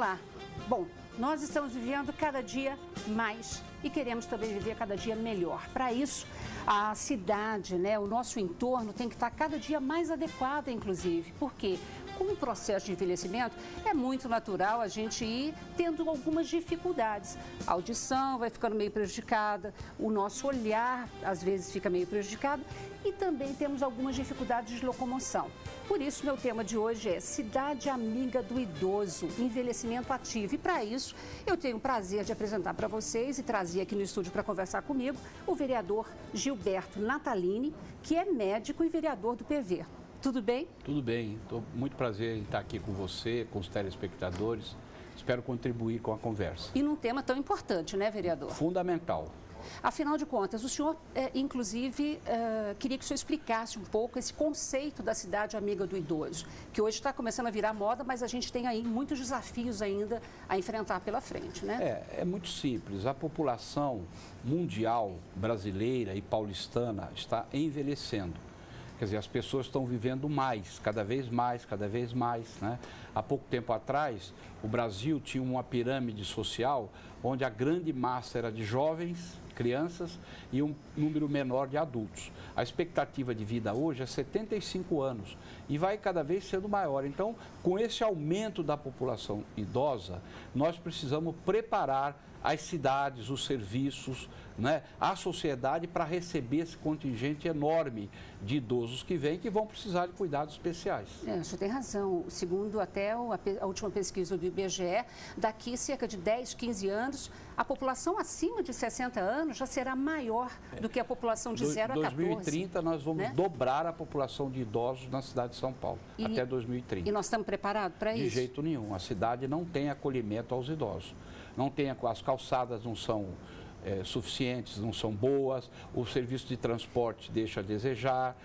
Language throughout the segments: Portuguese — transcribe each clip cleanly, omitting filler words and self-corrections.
Olá. Bom, nós estamos vivendo cada dia mais e queremos também viver cada dia melhor. Para isso, a cidade, o nosso entorno tem que estar cada dia mais adequado, inclusive. Por quê? Com o processo de envelhecimento, é muito natural a gente ir tendo algumas dificuldades. A audição vai ficando meio prejudicada, o nosso olhar, às vezes, fica meio prejudicado e também temos algumas dificuldades de locomoção. Por isso, meu tema de hoje é Cidade Amiga do Idoso, Envelhecimento Ativo. E para isso, eu tenho o prazer de apresentar para vocês e trazer aqui no estúdio para conversar comigo o vereador Gilberto Natalini, que é médico e vereador do PV. Tudo bem? Tudo bem. Estou muito prazer em estar aqui com você, com os telespectadores. Espero contribuir com a conversa. E num tema tão importante, né, vereador? Fundamental. Afinal de contas, o senhor, inclusive, queria que o senhor explicasse um pouco esse conceito da cidade amiga do idoso, que hoje está começando a virar moda, mas a gente tem aí muitos desafios ainda a enfrentar pela frente, né? É muito simples. A população mundial, brasileira e paulistana está envelhecendo. Quer dizer, as pessoas estão vivendo mais, cada vez mais, né? Há pouco tempo atrás, o Brasil tinha uma pirâmide social onde a grande massa era de jovens, crianças e um número menor de adultos. A expectativa de vida hoje é 75 anos e vai cada vez sendo maior. Então, com esse aumento da população idosa, nós precisamos preparar as cidades, os serviços, a sociedade para receber esse contingente enorme de idosos que vêm, que vão precisar de cuidados especiais. O senhor tem razão. Segundo até a última pesquisa do IBGE, daqui cerca de 10, 15 anos, a população acima de 60 anos já será maior do que a população de 0 a 14. Em 2030, nós vamos dobrar a população de idosos na cidade de São Paulo, até 2030. E nós estamos preparados para isso? De jeito nenhum. A cidade não tem acolhimento aos idosos. Não tem, as calçadas não são suficientes, não são boas, o serviço de transporte deixa a desejar,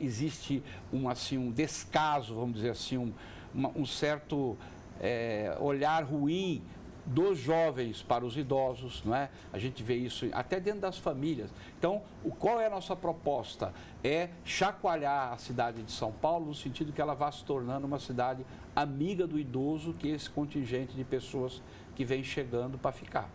existe um descaso, vamos dizer assim, um certo olhar ruim dos jovens para os idosos, A gente vê isso até dentro das famílias. Então, qual é a nossa proposta? É chacoalhar a cidade de São Paulo no sentido que ela vá se tornando uma cidade amiga do idoso, que é esse contingente de pessoas que vem chegando para ficar.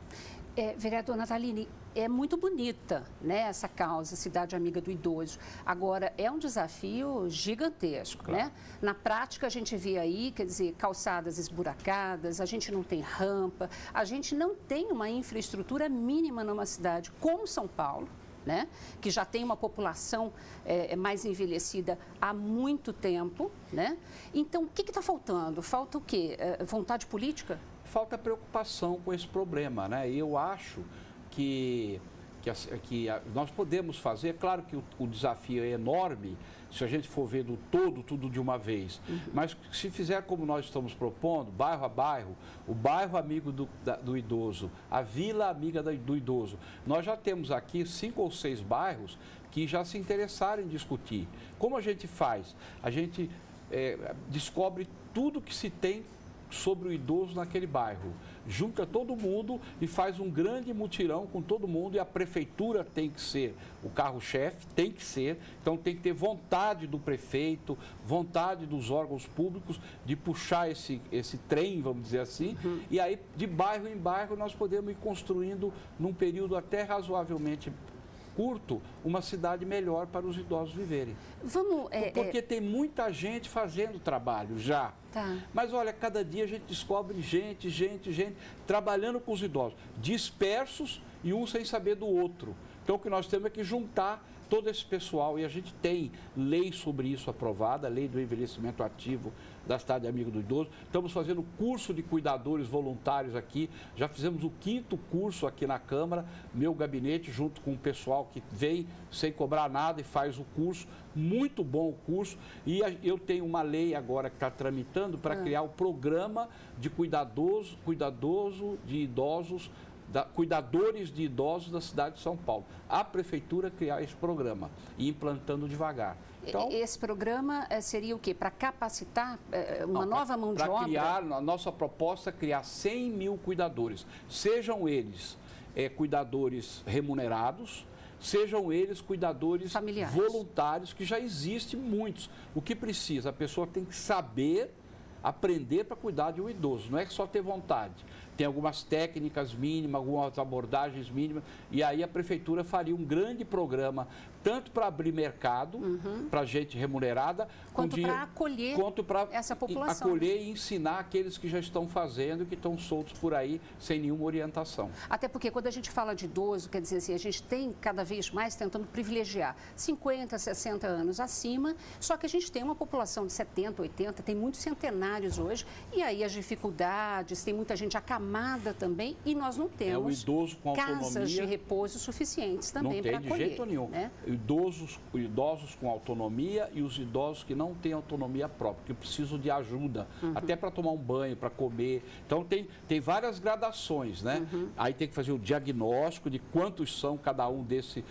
Vereador Natalini, é muito bonita, essa causa, Cidade Amiga do Idoso. Agora, é um desafio gigantesco, claro. Na prática, a gente vê aí, quer dizer, calçadas esburacadas, a gente não tem rampa, a gente não tem uma infraestrutura mínima numa cidade como São Paulo, que já tem uma população mais envelhecida há muito tempo, Então, o que está faltando? Falta o quê? Vontade política? Falta preocupação com esse problema, E eu acho que nós podemos fazer, claro que o desafio é enorme, se a gente for ver do todo, tudo de uma vez, mas se fizer como nós estamos propondo, bairro a bairro, o bairro amigo do idoso, a vila amiga do idoso, nós já temos aqui 5 ou 6 bairros que já se interessaram em discutir. Como a gente faz? A gente descobre tudo que se tem sobre o idoso naquele bairro. Junta todo mundo e faz um grande mutirão com todo mundo, e a prefeitura tem que ser o carro-chefe, tem que ser. Então tem que ter vontade do prefeito, vontade dos órgãos públicos de puxar esse trem, vamos dizer assim. E aí, de bairro em bairro, nós podemos ir construindo, num período até razoavelmente curto, uma cidade melhor para os idosos viverem. Porque tem muita gente fazendo trabalho já. Tá. Mas olha, cada dia a gente descobre gente trabalhando com os idosos, dispersos e um sem saber do outro. Então o que nós temos é que juntar todo esse pessoal, e a gente tem lei sobre isso aprovada, a lei do envelhecimento ativo da Cidade Amiga do Idoso. Estamos fazendo curso de cuidadores voluntários aqui, já fizemos o 5º curso aqui na Câmara, meu gabinete junto com o pessoal que vem sem cobrar nada e faz o curso, muito bom o curso, e eu tenho uma lei agora que está tramitando para criar o programa de cuidadores de idosos da cidade de São Paulo. A prefeitura criar esse programa e implantando devagar. Então, esse programa seria o quê? Para capacitar nova mão de obra? A nossa proposta é criar 100 mil cuidadores. Sejam eles cuidadores remunerados, sejam eles cuidadores familiares, voluntários, que já existem muitos. O que precisa? A pessoa tem que saber aprender para cuidar de um idoso. Não é só ter vontade. Tem algumas técnicas mínimas, algumas abordagens mínimas, e aí a prefeitura faria um grande programa, tanto para abrir mercado, para gente remunerada, quanto para acolher essa população. Acolher e ensinar aqueles que já estão fazendo, que estão soltos por aí, sem nenhuma orientação. Até porque quando a gente fala de idoso, quer dizer assim, a gente tem cada vez mais tentando privilegiar 50, 60 anos acima, só que a gente tem uma população de 70, 80, tem muitos centenários hoje, e aí as dificuldades, tem muita gente acamada também, e nós não temos o idoso com casas de repouso suficientes também para acolher. Não tem de jeito nenhum. Né? Idosos com autonomia e os idosos que não têm autonomia própria, que precisam de ajuda, até para tomar um banho, para comer. Então tem várias gradações, né? Aí tem que fazer o diagnóstico de quantos são cada um desse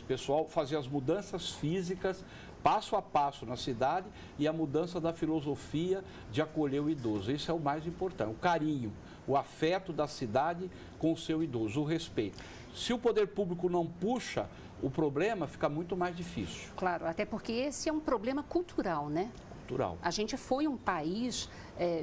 pessoal, fazer as mudanças físicas, passo a passo na cidade, e a mudança da filosofia de acolher o idoso. Isso é o mais importante, o carinho, o afeto da cidade com o seu idoso, o respeito. Se o poder público não puxa, o problema fica muito mais difícil. Claro, até porque esse é um problema cultural, né? Cultural. A gente foi um país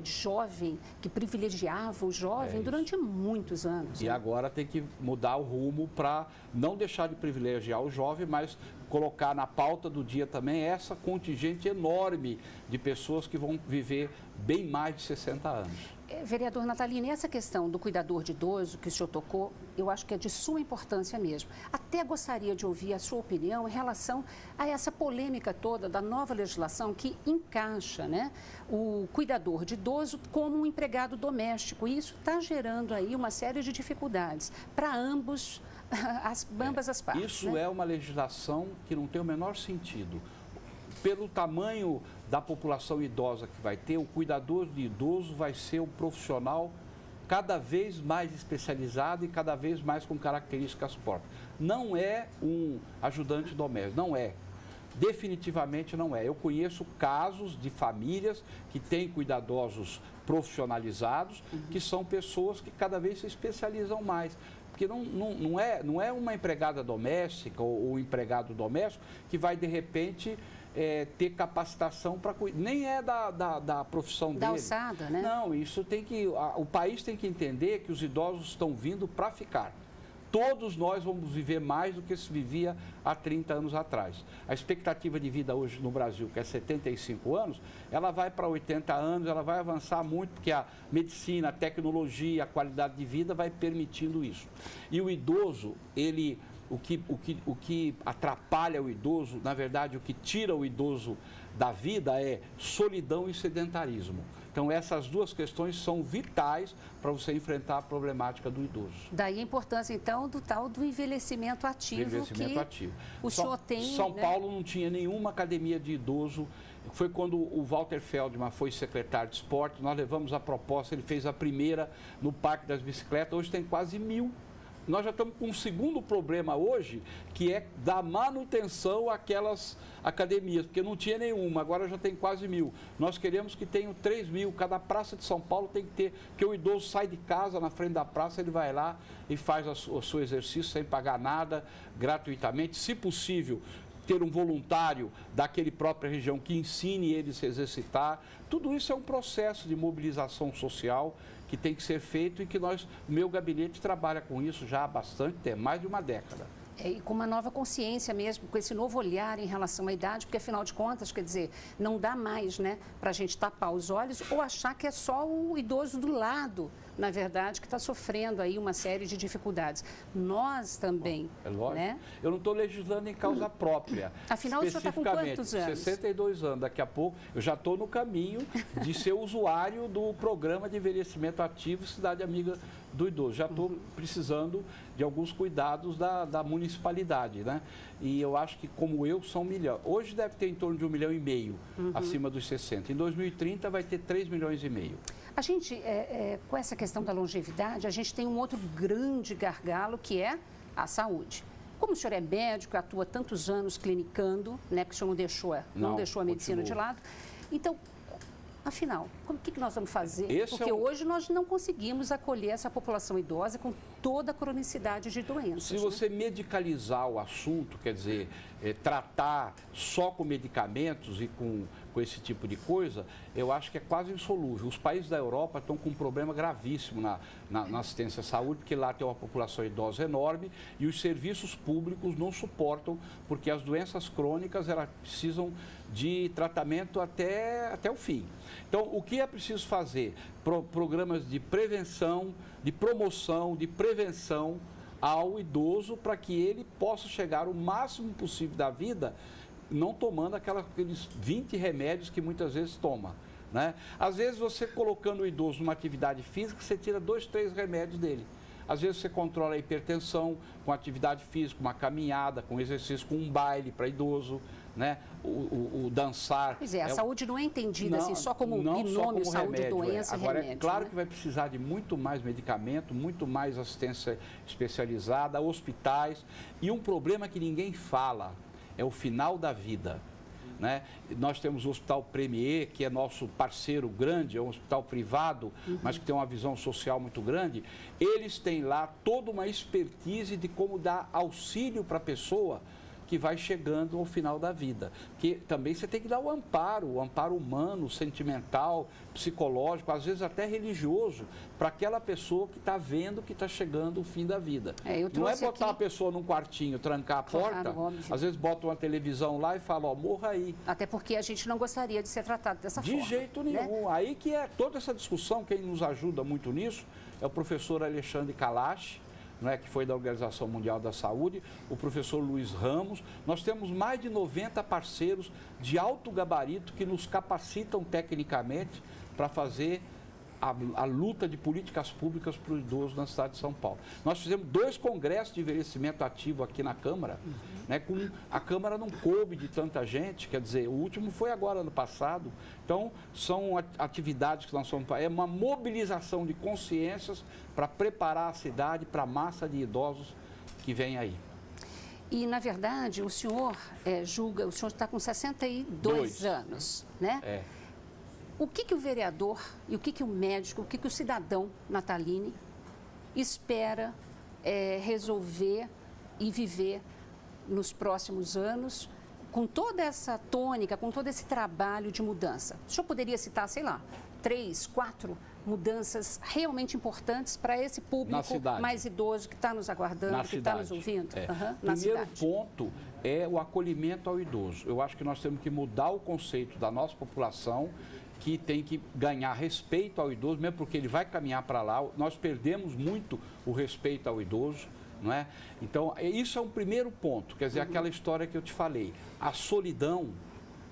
jovem, que privilegiava o jovem durante muitos anos. E agora tem que mudar o rumo para não deixar de privilegiar o jovem, mas colocar na pauta do dia também essa contingente enorme de pessoas que vão viver bem mais de 60 anos. Vereador Natalini, essa questão do cuidador de idoso que o senhor tocou, eu acho que é de suma importância mesmo. Até gostaria de ouvir a sua opinião em relação a essa polêmica toda da nova legislação que encaixa, né, o cuidador de idoso como um empregado doméstico. E isso está gerando aí uma série de dificuldades para ambas as partes. Isso, né? É uma legislação que não tem o menor sentido. Pelo tamanho da população idosa que vai ter, o cuidador de idoso vai ser um profissional cada vez mais especializado e cada vez mais com características próprias. Não é um ajudante doméstico, não é. Definitivamente não é. Eu conheço casos de famílias que têm cuidadosos profissionalizados, que são pessoas que cada vez se especializam mais. Porque não é uma empregada doméstica ou um empregado doméstico que vai, de repente, ter capacitação para cuidar. Nem é da profissão dele. Da alçada, né? Não, isso tem que... O país tem que entender que os idosos estão vindo para ficar. Todos nós vamos viver mais do que se vivia há 30 anos atrás. A expectativa de vida hoje no Brasil, que é 75 anos, ela vai para 80 anos, ela vai avançar muito, porque a medicina, a tecnologia, a qualidade de vida vai permitindo isso. E o idoso, o que atrapalha o idoso, na verdade, o que tira o idoso da vida é solidão e sedentarismo. Então, essas duas questões são vitais para você enfrentar a problemática do idoso. Daí a importância, então, do tal do envelhecimento ativo o senhor tem... São Paulo não tinha nenhuma academia de idoso. Foi quando o Walter Feldman foi secretário de esporte, nós levamos a proposta, ele fez a primeira no Parque das Bicicletas, hoje tem quase 1000. Nós já estamos com um segundo problema hoje, que é dar manutenção àquelas academias, porque não tinha nenhuma, agora já tem quase 1000. Nós queremos que tenham 3000, cada praça de São Paulo tem que ter, porque o idoso sai de casa, na frente da praça, ele vai lá e faz o seu exercício sem pagar nada, gratuitamente, se possível, ter um voluntário daquele própria região que ensine ele a se exercitar. Tudo isso é um processo de mobilização social que tem que ser feito e que o meu gabinete trabalha com isso já há bastante tempo, mais de uma década. E com uma nova consciência mesmo, com esse novo olhar em relação à idade, porque afinal de contas, quer dizer, não dá mais, né, para a gente tapar os olhos ou achar que é só o idoso do lado, na verdade, que está sofrendo aí uma série de dificuldades. Nós também, é lógico. Né? Eu não estou legislando em causa própria. Afinal, o senhor está com quantos anos? 62 anos. Daqui a pouco, eu já estou no caminho de ser usuário do programa de envelhecimento ativo Cidade Amiga do Idoso. Já estou precisando de alguns cuidados da municipalidade, né? E eu acho que, como eu, são 1 milhão. Hoje deve ter em torno de 1,5 milhão acima dos 60. Em 2030 vai ter 3,5 milhões. A gente, com essa questão da longevidade, a gente tem um outro grande gargalo, que é a saúde. Como o senhor é médico, atua tantos anos clinicando, né, porque o senhor não deixou a medicina de lado. Então, afinal, o que nós vamos fazer? Porque hoje nós não conseguimos acolher essa população idosa com toda a cronicidade de doenças. Se você medicalizar o assunto, quer dizer, tratar só com medicamentos e com com esse tipo de coisa, eu acho que é quase insolúvel. Os países da Europa estão com um problema gravíssimo na assistência à saúde, porque lá tem uma população idosa enorme e os serviços públicos não suportam, porque as doenças crônicas elas precisam de tratamento até o fim. Então, o que é preciso fazer? Programas de prevenção, de promoção, de prevenção ao idoso para que ele possa chegar o máximo possível da vida não tomando aqueles 20 remédios que muitas vezes toma, né? Às vezes você colocando o idoso numa atividade física, você tira 2, 3 remédios dele. Às vezes você controla a hipertensão com atividade física, uma caminhada, com exercício, com um baile para idoso, né? O dançar. Pois é, a saúde não é entendida assim só como binômio, saúde, remédio, doença e remédio. Agora, é claro, né, que vai precisar de muito mais medicamento, muito mais assistência especializada, hospitais. E um problema que ninguém fala é o final da vida, né? Nós temos o Hospital Premier, que é nosso parceiro grande, é um hospital privado, mas que tem uma visão social muito grande. Eles têm lá toda uma expertise de como dar auxílio para a pessoa que vai chegando ao final da vida. Que também você tem que dar o amparo humano, sentimental, psicológico, às vezes até religioso, para aquela pessoa que está vendo que está chegando o fim da vida. Não é botar a pessoa num quartinho, trancar a porta, óbvio. Às vezes bota uma televisão lá e fala, ó, morra aí. Até porque a gente não gostaria de ser tratado dessa forma. De jeito nenhum. Né? Aí que é toda essa discussão, quem nos ajuda muito nisso é o professor Alexandre Kalash, né, que foi da Organização Mundial da Saúde, o professor Luiz Ramos. Nós temos mais de 90 parceiros de alto gabarito que nos capacitam tecnicamente para fazer a luta de políticas públicas para o idoso na cidade de São Paulo. Nós fizemos 2 congressos de envelhecimento ativo aqui na Câmara, né, a Câmara não coube de tanta gente, quer dizer, o último foi agora, ano passado. Então, são atividades que nós somos... É uma mobilização de consciências para preparar a cidade para a massa de idosos que vem aí. E, na verdade, o senhor julga, o senhor está com 62 anos, né? É. O que o vereador e o que o médico, o que o cidadão Nataline espera resolver e viver nos próximos anos, com toda essa tônica, com todo esse trabalho de mudança? O senhor poderia citar, sei lá, 3, 4 mudanças realmente importantes para esse público mais idoso que está nos aguardando, que está nos ouvindo? Primeiro ponto é o acolhimento ao idoso. Eu acho que nós temos que mudar o conceito da nossa população, que tem que ganhar respeito ao idoso, mesmo porque ele vai caminhar para lá. Nós perdemos muito o respeito ao idoso, não é? Então, isso é um primeiro ponto, quer dizer, aquela história que eu te falei. A solidão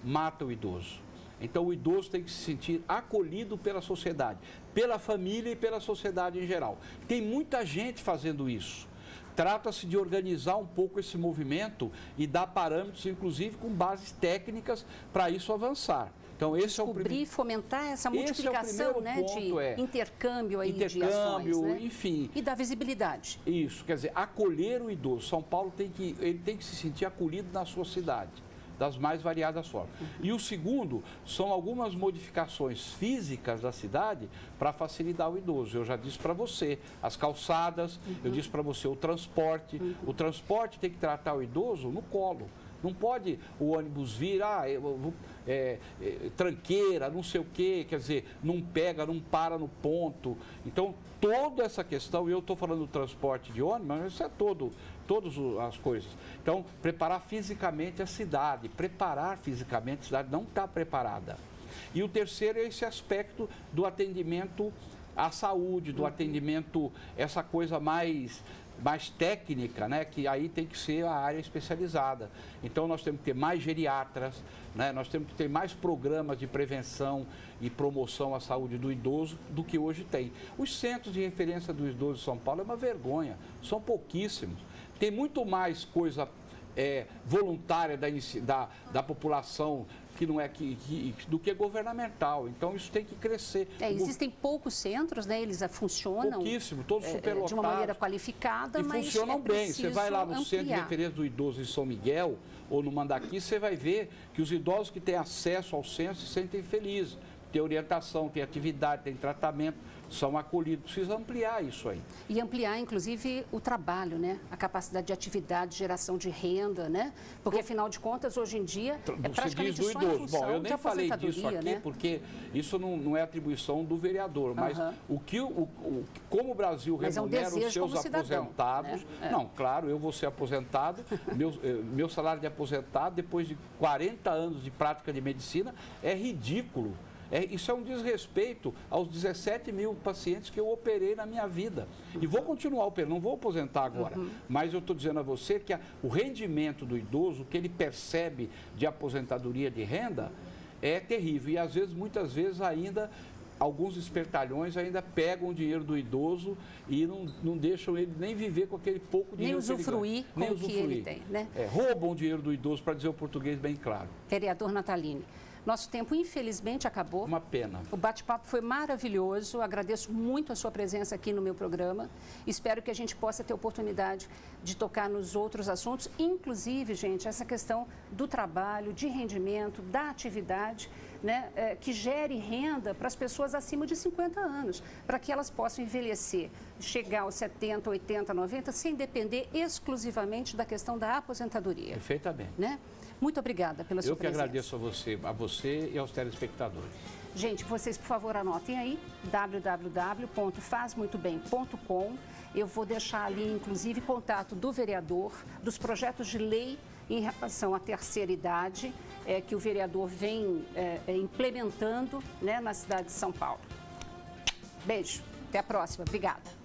mata o idoso. Então, o idoso tem que se sentir acolhido pela sociedade, pela família e pela sociedade em geral. Tem muita gente fazendo isso. Trata-se de organizar um pouco esse movimento e dar parâmetros, inclusive com bases técnicas, para isso avançar. Então, esse é o primeiro... fomentar essa multiplicação, né, de intercâmbio aí de ações, né? Enfim. E da visibilidade. Isso, quer dizer, acolher o idoso. São Paulo ele tem que se sentir acolhido na sua cidade, das mais variadas formas. E o segundo são algumas modificações físicas da cidade para facilitar o idoso. Eu já disse para você, as calçadas, eu disse para você o transporte. O transporte tem que tratar o idoso no colo. Não pode o ônibus vir, tranqueira, não sei o quê, quer dizer, não pega, não para no ponto. Então, toda essa questão, e eu estou falando do transporte de ônibus, mas isso é todas as coisas. Então, preparar fisicamente a cidade, a cidade não está preparada. E o terceiro é esse aspecto do atendimento à saúde, do atendimento, essa coisa mais técnica, né, que aí tem que ser a área especializada. Então, nós temos que ter mais geriatras, né, nós temos que ter mais programas de prevenção e promoção à saúde do idoso do que hoje tem. Os centros de referência do idoso de São Paulo é uma vergonha, são pouquíssimos. Tem muito mais coisa voluntária da população que não é do que governamental. Então, isso tem que crescer. Existem poucos centros, né? Eles funcionam pouquíssimo, todos superlotados, de uma maneira qualificada, e mas funcionam bem. Você vai lá no Centro de ampliar. Referência do Idoso em São Miguel ou no Mandaqui, você vai ver que os idosos que têm acesso ao centro se sentem felizes, tem orientação, tem atividade, tem tratamento, são acolhidos. Precisa ampliar isso aí. E ampliar, inclusive, o trabalho, né? A capacidade de atividade, geração de renda, né? Porque, afinal de contas, hoje em dia, é praticamente do só em idoso. função Bom, eu nem falei disso aqui, né? porque isso não é atribuição do vereador, mas como o Brasil remunera os seus aposentados... Né? Não, claro, eu vou ser aposentado, meu salário de aposentado, depois de 40 anos de prática de medicina, é ridículo. Isso é um desrespeito aos 17 mil pacientes que eu operei na minha vida. E vou continuar operando, não vou aposentar agora. Mas eu estou dizendo a você que o rendimento do idoso, o que ele percebe de aposentadoria de renda, é terrível. E às vezes, muitas vezes ainda, alguns espertalhões ainda pegam o dinheiro do idoso e não deixam ele nem viver com aquele pouco dinheiro nem usufruir com o que ele tem, né? Roubam o dinheiro do idoso, para dizer o português bem claro. Vereador Natalini, nosso tempo, infelizmente, acabou. Uma pena. O bate-papo foi maravilhoso. Agradeço muito a sua presença aqui no meu programa. Espero que a gente possa ter oportunidade de tocar nos outros assuntos, inclusive, gente, essa questão do trabalho, de rendimento, da atividade, né, que gere renda para as pessoas acima de 50 anos, para que elas possam envelhecer, chegar aos 70, 80, 90, sem depender exclusivamente da questão da aposentadoria. Perfeitamente. Né? Muito obrigada pela sua presença. Eu que agradeço a você e aos telespectadores. Gente, vocês, por favor, anotem aí, www.fazmuitobem.com. Eu vou deixar ali, inclusive, contato do vereador, dos projetos de lei em relação à terceira idade, que o vereador vem implementando, né, na cidade de São Paulo. Beijo, até a próxima. Obrigada.